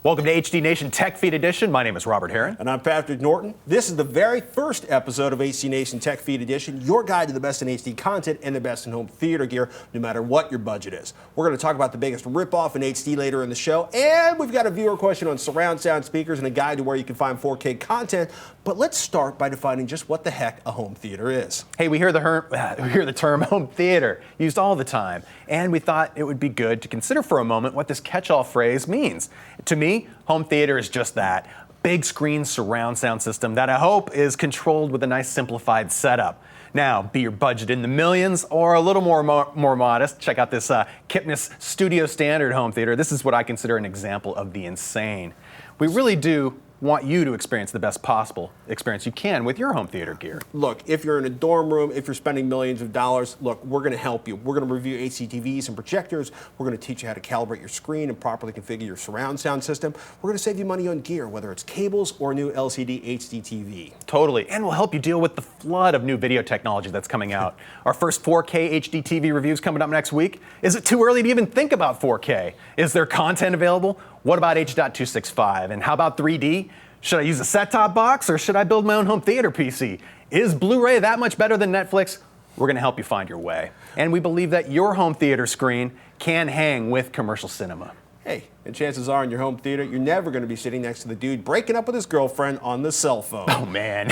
Welcome to HD Nation Tech Feed Edition. My name is Robert Heron. And I'm Patrick Norton. This is the very first episode of HD Nation Tech Feed Edition, your guide to the best in HD content and the best in home theater gear, no matter what your budget is. We're going to talk about the biggest ripoff in HD later in the show, and we've got a viewer question on surround sound speakers and a guide to where you can find 4K content. But let's start by defining just what the heck a home theater is. Hey, we hear the term home theater used all the time, and we thought it would be good to consider for a moment what this catch-all phrase means. To me, home theater is just that. Big screen surround sound system that I hope is controlled with a nice simplified setup. Now, be your budget in the millions or a little more modest, check out this Kipnis Studio Standard home theater. This is what I consider an example of the insane. We really do want you to experience the best possible experience you can with your home theater gear. Look, if you're in a dorm room, if you're spending millions of dollars, look, we're going to help you. We're going to review HDTVs and projectors. We're going to teach you how to calibrate your screen and properly configure your surround sound system. We're going to save you money on gear, whether it's cables or a new LCD HD TV. Totally, and we'll help you deal with the flood of new video technology that's coming out. Our first 4K HD TV review's coming up next week. Is it too early to even think about 4K? Is there content available? What about H.265? And how about 3D? Should I use a set-top box or should I build my own home theater PC? Is Blu-ray that much better than Netflix? We're going to help you find your way. And we believe that your home theater screen can hang with commercial cinema. Hey, and chances are in your home theater, you're never going to be sitting next to the dude breaking up with his girlfriend on the cell phone. Oh, man.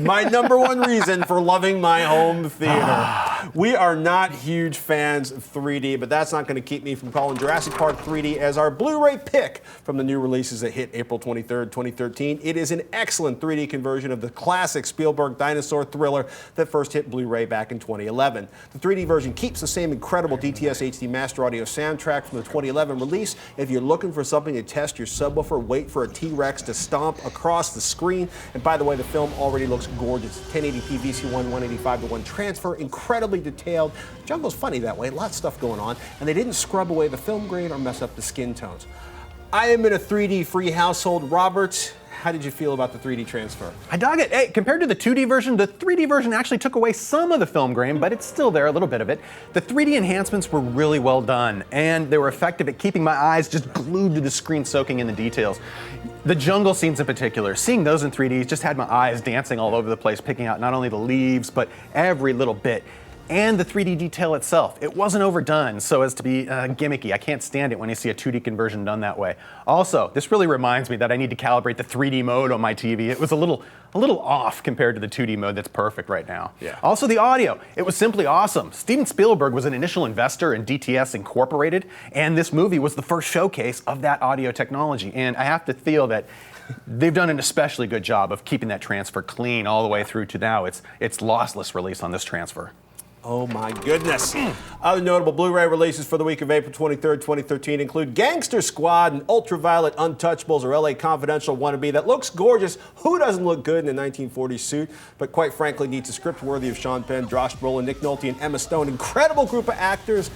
My number one reason for loving my home theater. We are not huge fans of 3D, but that's not going to keep me from calling Jurassic Park 3D as our Blu-ray pick from the new releases that hit April 23rd, 2013. It is an excellent 3D conversion of the classic Spielberg dinosaur thriller that first hit Blu-ray back in 2011. The 3D version keeps the same incredible DTS HD Master Audio soundtrack from the 2011 release. If you're looking for something to test your subwoofer, wait for a T-Rex to stomp across the screen. And by the way, the film already looks gorgeous. 1080p VC1 185:1 transfer, incredibly detailed. Jungle's funny that way, lots of stuff going on, and they didn't scrub away the film grain or mess up the skin tones. I am in a 3D free household. Robert, how did you feel about the 3D transfer? I dug it. Hey, compared to the 2D version, the 3D version actually took away some of the film grain, but it's still there, a little bit of it. The 3D enhancements were really well done, and they were effective at keeping my eyes just glued to the screen, soaking in the details. The jungle scenes in particular, seeing those in 3D just had my eyes dancing all over the place, picking out not only the leaves, but every little bit. And the 3D detail itself. It wasn't overdone so as to be gimmicky. I can't stand it when you see a 2D conversion done that way. Also, this really reminds me that I need to calibrate the 3D mode on my TV. It was a little off compared to the 2D mode that's perfect right now. Yeah. Also, the audio. It was simply awesome. Steven Spielberg was an initial investor in DTS Incorporated, and this movie was the first showcase of that audio technology. And I have to feel that they've done an especially good job of keeping that transfer clean all the way through to now. It's lossless release on this transfer. Oh my goodness. Other notable Blu-ray releases for the week of April 23rd, 2013 include Gangster Squad and Ultraviolet Untouchables, or LA Confidential wannabe that looks gorgeous. Who doesn't look good in a 1940s suit, but quite frankly needs a script worthy of Sean Penn, Josh Brolin, Nick Nolte, and Emma Stone. Incredible group of actors.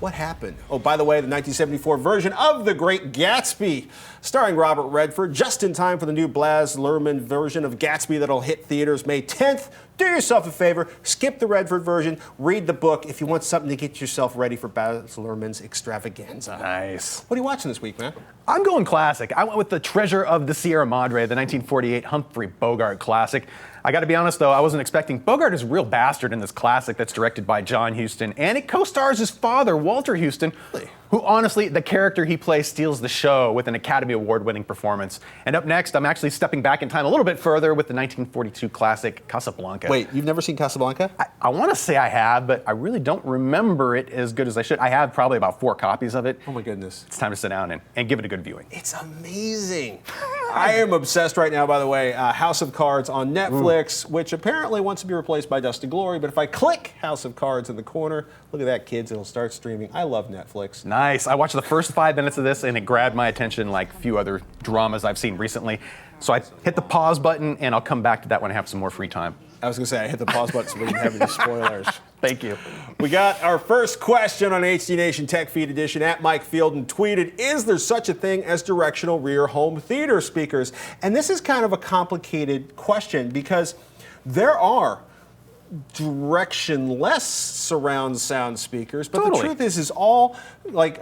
What happened? Oh, by the way, the 1974 version of The Great Gatsby, starring Robert Redford, just in time for the new Baz Luhrmann version of Gatsby that'll hit theaters May 10th. Do yourself a favor, skip the Redford version, read the book if you want something to get yourself ready for Baz Luhrmann's extravaganza. Nice. What are you watching this week, man? I'm going classic. I went with The Treasure of the Sierra Madre, the 1948 Humphrey Bogart classic. I got to be honest, though, I wasn't expecting. Bogart is a real bastard in this classic that's directed by John Huston, and it co-stars his father, Walter Huston, who honestly, the character he plays steals the show with an Academy Award-winning performance. And up next, I'm actually stepping back in time a little bit further with the 1942 classic Casablanca. Wait, you've never seen Casablanca? I want to say I have, but I really don't remember it as good as I should. I have probably about 4 copies of it. Oh my goodness. It's time to sit down and give it a good viewing. It's amazing. I am obsessed right now, by the way. House of Cards on Netflix, which apparently wants to be replaced by Dust and Glory. But if I click House of Cards in the corner, look at that, kids, it'll start streaming. I love Netflix. Nice. I watched the first 5 minutes of this, and it grabbed my attention like a few other dramas I've seen recently. So I hit the pause button, and I'll come back to that when I have some more free time. I was going to say, I hit the pause button so we didn't have any spoilers. Thank you. We got our first question on HD Nation Tech Feed Edition at Mike Fielden tweeted, is there such a thing as directional rear home theater speakers? And this is kind of a complicated question because there are directionless surround sound speakers, but Totally. the truth is all like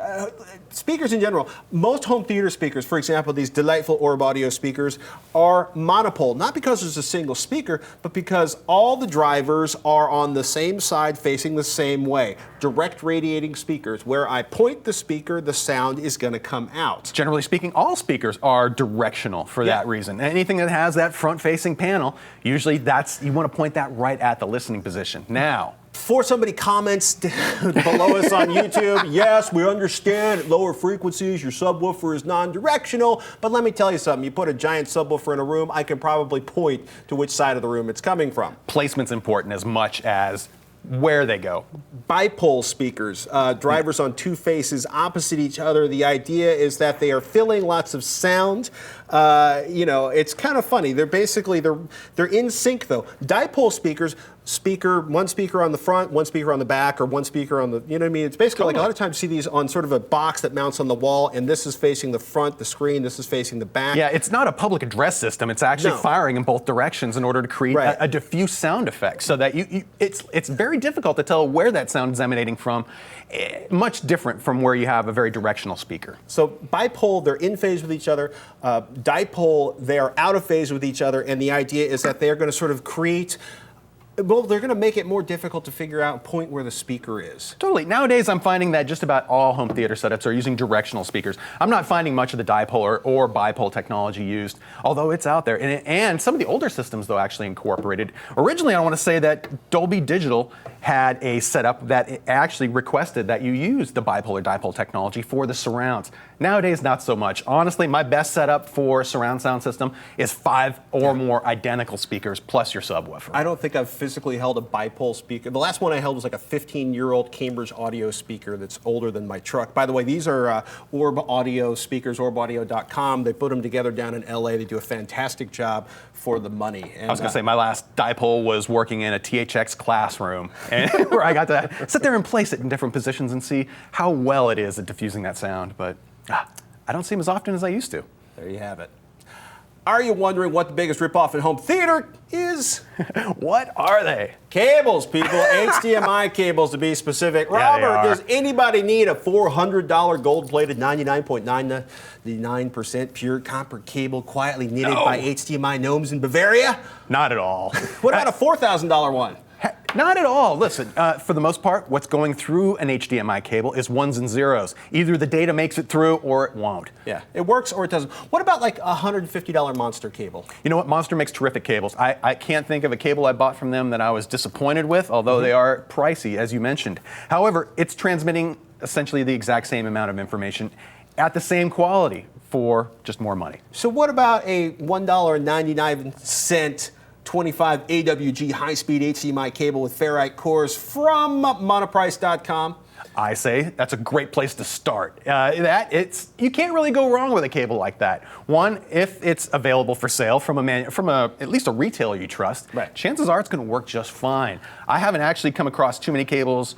speakers in general. Most home theater speakers, for example, these delightful Orb audio speakers, are monopole. Not because there's a single speaker, but because all the drivers are on the same side facing the same way. Direct radiating speakers, where I point the speaker, the sound is going to come out. Generally speaking, all speakers are directional for that reason. Anything that has that front-facing panel, usually you want to point that right at the listening position. Now, Before somebody comments below us on YouTube, yes, we understand at lower frequencies your subwoofer is non-directional, but let me tell you something. You put a giant subwoofer in a room, I can probably point to which side of the room it's coming from. placement's important as much as where they go. Bipole speakers, drivers on two faces opposite each other. The idea is that they are filling lots of sound. It's kind of funny. They're in sync though. Dipole speakers, one speaker on the front, one speaker on the back, or one speaker on the, you know what I mean? It's basically like a lot of times you see these on sort of a box that mounts on the wall, and this is facing the front, the screen, this is facing the back. Yeah, it's not a public address system. It's actually firing in both directions in order to create a diffuse sound effect, so that it's very difficult to tell where that sound is emanating from. Much different from where you have a very directional speaker. So bipole, they're in phase with each other. Dipole, they are out of phase with each other, and the idea is that they're going to sort of create. Well, they're going to make it more difficult to figure out and point where the speaker is. Totally. Nowadays, I'm finding that just about all home theater setups are using directional speakers. I'm not finding much of the dipole or bipole technology used, although it's out there. And some of the older systems, though, actually incorporated. Originally, I want to say that Dolby Digital had a setup that actually requested that you use the bipolar dipole technology for the surrounds. Nowadays, not so much. Honestly, my best setup for surround sound system is 5 or more identical speakers plus your subwoofer. I don't think I've physically held a bipole speaker. The last one I held was like a 15-year-old Cambridge audio speaker that's older than my truck. By the way, these are Orb audio speakers, orbaudio.com. They put them together down in LA. They do a fantastic job for the money. And, I was going to say, my last dipole was working in a THX classroom, and where I got to sit there and place it in different positions and see how well it is at diffusing that sound. But I don't see them as often as I used to. There you have it. Are you wondering what the biggest ripoff in home theater is? What are they? Cables, people. HDMI cables, to be specific. Robert, does anybody need a $400 gold-plated 99.99% pure copper cable quietly knitted by HDMI gnomes in Bavaria? Not at all. What about a $4,000 one? Not at all. Listen, for the most part, what's going through an HDMI cable is ones and zeros. Either the data makes it through or it won't. Yeah, it works or it doesn't. What about like a $150 Monster cable? You know what? Monster makes terrific cables. I can't think of a cable I bought from them that I was disappointed with, although they are pricey, as you mentioned. However, it's transmitting essentially the exact same amount of information at the same quality for just more money. So what about a $1.99 25 AWG high-speed HDMI cable with ferrite cores from monoprice.com? I say that's a great place to start. You can't really go wrong with a cable like that. One, if it's available for sale from at least a retailer you trust, chances are it's going to work just fine. I haven't actually come across too many cables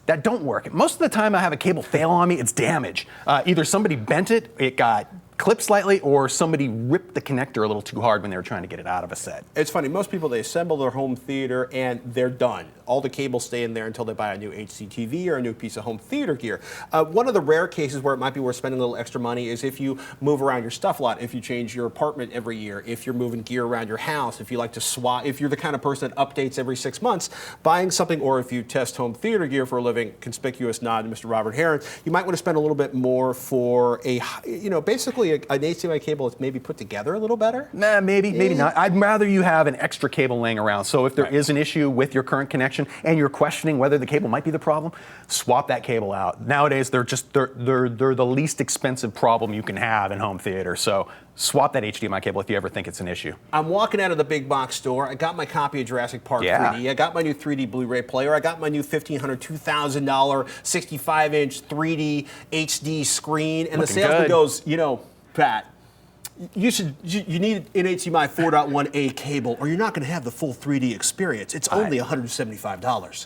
that don't work. Most of the time I have a cable fail on me, it's damage. Either somebody bent it got clipped slightly, or somebody ripped the connector a little too hard when they were trying to get it out of a set. It's funny, most people, they assemble their home theater and they're done. All the cables stay in there until they buy a new HCTV or a new piece of home theater gear. One of the rare cases where it might be worth spending a little extra money is if you move around your stuff a lot, if you change your apartment every year, if you're moving gear around your house, if you like to swap, if you're the kind of person that updates every 6 months, buying something, or if you test home theater gear for a living, conspicuous nod to Mr. Robert Heron, you might want to spend a little bit more for basically an HDMI cable that's maybe put together a little better? Nah, maybe not. I'd rather you have an extra cable laying around. So if there is an issue with your current connection and you're questioning whether the cable might be the problem, swap that cable out. Nowadays, they're the least expensive problem you can have in home theater. So swap that HDMI cable if you ever think it's an issue. I'm walking out of the big box store. I got my copy of Jurassic Park 3D. I got my new 3D Blu-ray player. I got my new $1,500, $2,000 65-inch 3D HD screen. And the salesman goes, Pat, you need an HDMI 4.1a cable, or you're not going to have the full 3D experience. It's only $175.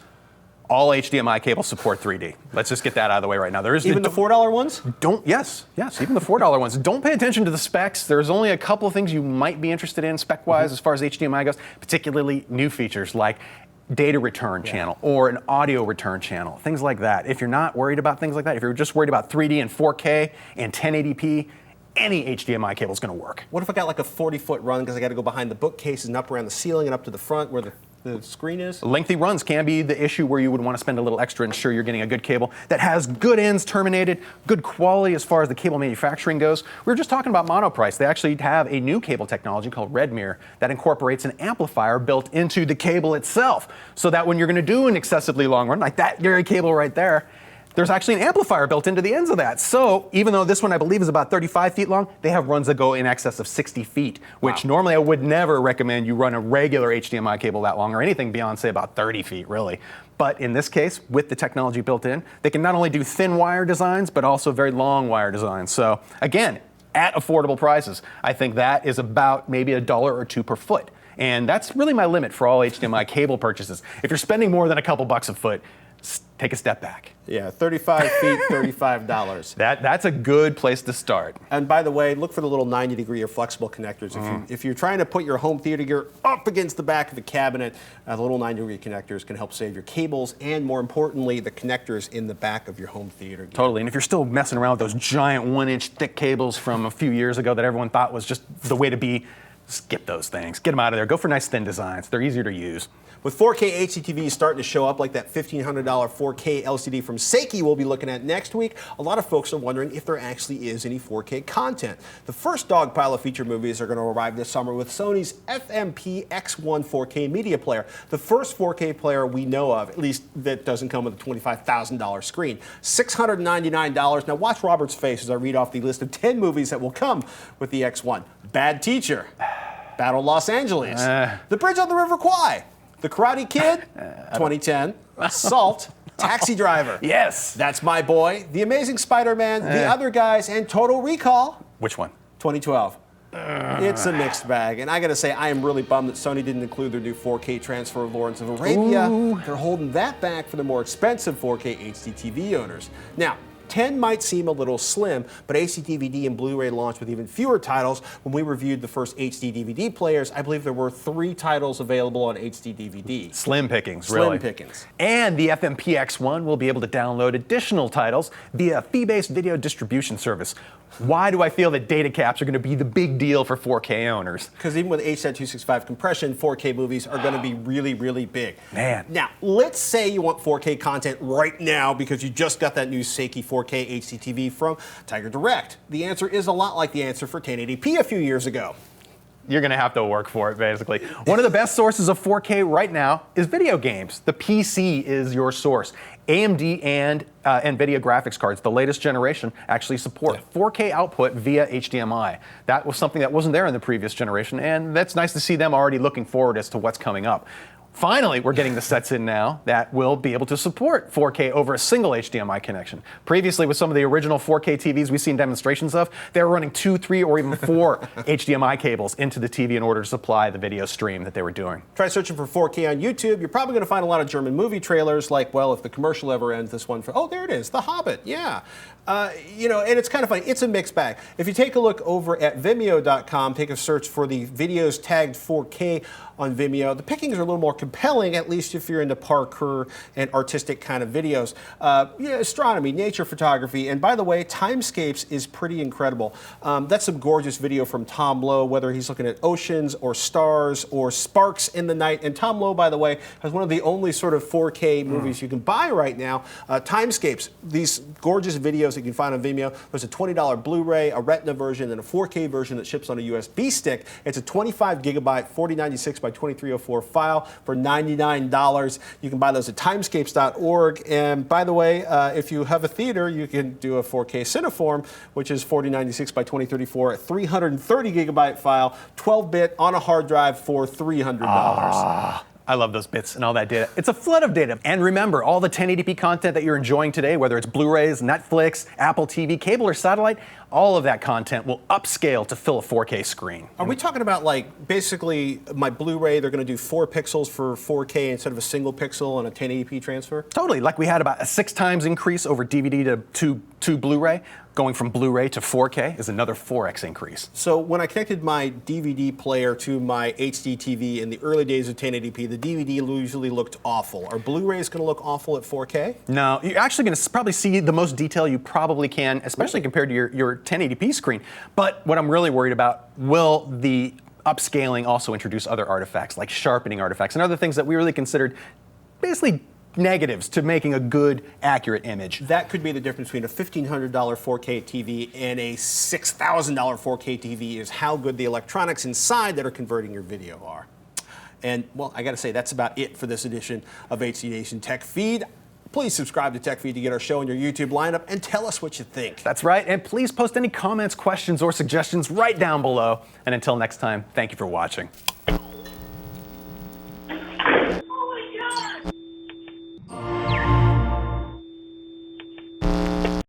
All HDMI cables support 3D. Let's just get that out of the way right now. Even the $4 ones? Yes, even the $4 ones. Don't pay attention to the specs. There's only a couple of things you might be interested in spec-wise as far as HDMI goes, particularly new features like data return channel or an audio return channel, things like that. If you're not worried about things like that, if you're just worried about 3D and 4K and 1080p, any HDMI cable is going to work. What if I got like a 40-foot run because I got to go behind the bookcase and up around the ceiling and up to the front where the screen is? Lengthy runs can be the issue where you would want to spend a little extra and ensure you're getting a good cable that has good ends terminated, good quality as far as the cable manufacturing goes. We were just talking about Monoprice. They actually have a new cable technology called Redmere that incorporates an amplifier built into the cable itself, so that when you're going to do an excessively long run, like that very cable right there, there's actually an amplifier built into the ends of that. So even though this one I believe is about 35 feet long, they have runs that go in excess of 60 feet, which normally I would never recommend you run a regular HDMI cable that long or anything beyond, say, about 30 feet, really. But in this case, with the technology built in, they can not only do thin wire designs, but also very long wire designs. So again, at affordable prices, I think that is about maybe $1 or $2 per foot. And that's really my limit for all HDMI cable purchases. If you're spending more than a couple bucks a foot, take a step back. Yeah, 35 feet, $35. That's a good place to start. And by the way, look for the little 90-degree or flexible connectors. If you're trying to put your home theater gear up against the back of the cabinet, the little 90-degree connectors can help save your cables and, more importantly, the connectors in the back of your home theater gear. Totally. And if you're still messing around with those giant 1-inch thick cables from a few years ago that everyone thought was just the way to be, skip those things. Get them out of there. Go for nice thin designs. They're easier to use. With 4K HDTVs starting to show up like that $1,500 4K LCD from Seiki we'll be looking at next week, a lot of folks are wondering if there actually is any 4K content. The first dogpile of feature movies are going to arrive this summer with Sony's FMP X1 4K media player, the first 4K player we know of, at least that doesn't come with a $25,000 screen. $699. Now watch Robert's face as I read off the list of 10 movies that will come with the X1. Bad Teacher, Battle Los Angeles, The Bridge on the River Kwai, The Karate Kid, 2010, Salt, Taxi Driver. Yes. That's My Boy, The Amazing Spider-Man, The Other Guys, and Total Recall. Which one? 2012. It's a mixed bag, and I gotta say, I am really bummed that Sony didn't include their new 4K transfer of Lawrence of Arabia. Ooh. They're holding that back for the more expensive 4K HDTV owners. Now, 10 might seem a little slim, but HDDVD and Blu-ray launched with even fewer titles. When we reviewed the first HD-DVD players, I believe there were 3 titles available on HD-DVD. Slim pickings, really. Slim pickings. And the FMPX1 will be able to download additional titles via a fee-based video distribution service. Why do I feel that data caps are going to be the big deal for 4K owners? Because even with H.265 compression, 4K movies are going to be really, really big. Man. Now, let's say you want 4K content right now because you just got that new Seiki 4K HDTV from Tiger Direct. The answer is a lot like the answer for 1080p a few years ago. You're going to have to work for it, basically. One of the best sources of 4K right now is video games. The PC is your source. AMD and NVIDIA graphics cards, the latest generation, actually support 4K output via HDMI. That was something that wasn't there in the previous generation, and that's nice to see them already looking forward as to what's coming up. Finally, we're getting the sets in now that will be able to support 4K over a single HDMI connection. Previously, with some of the original 4K TVs we've seen demonstrations of, they were running 2, 3, or even 4 HDMI cables into the TV in order to supply the video stream that they were doing. Try searching for 4K on YouTube. You're probably going to find a lot of German movie trailers, like, well, if the commercial ever ends, this one for, oh, there it is, The Hobbit, yeah. You know, and it's kind of funny. It's a mixed bag. If you take a look over at Vimeo.com, take a search for the videos tagged 4K on Vimeo, the pickings are a little more compelling, at least if you're into parkour and artistic kind of videos. Yeah, astronomy, nature photography, and by the way, Timescapes is pretty incredible. That's some gorgeous video from Tom Lowe, whether he's looking at oceans or stars or sparks in the night. And Tom Lowe, by the way, has one of the only sort of 4K movies you can buy right now. Timescapes, these gorgeous videos that you can find on Vimeo. There's a $20 Blu-ray, a Retina version, and a 4K version that ships on a USB stick. It's a 25 gigabyte 4096 by 2304 file for $99. You can buy those at timescapes.org. And by the way, if you have a theater, you can do a 4K Cineform, which is 4096 by 2034, a 330 gigabyte file, 12-bit on a hard drive for $300. I love those bits and all that data. It's a flood of data. And remember, all the 1080p content that you're enjoying today, whether it's Blu-rays, Netflix, Apple TV, cable, or satellite, all of that content will upscale to fill a 4K screen. Are we talking about, like, basically my Blu-ray, they're going to do 4 pixels for 4K instead of a single pixel on a 1080p transfer? Totally, like we had about a 6 times increase over DVD to to Blu-ray, going from Blu-ray to 4K is another 4x increase. So when I connected my DVD player to my HD TV in the early days of 1080p, the DVD usually looked awful. Are Blu-rays going to look awful at 4K? No, you're actually going to probably see the most detail you probably can, especially compared to your 1080p screen. But what I'm really worried about, will the upscaling also introduce other artifacts, like sharpening artifacts and other things that we really considered basically negatives to making a good, accurate image. That could be the difference between a $1,500 4K TV and a $6,000 4K TV, is how good the electronics inside that are converting your video are. And, well, I got to say, that's about it for this edition of HD Nation Tech Feed. Please subscribe to Tech Feed to get our show in your YouTube lineup and tell us what you think. That's right, and please post any comments, questions, or suggestions right down below. And until next time, thank you for watching.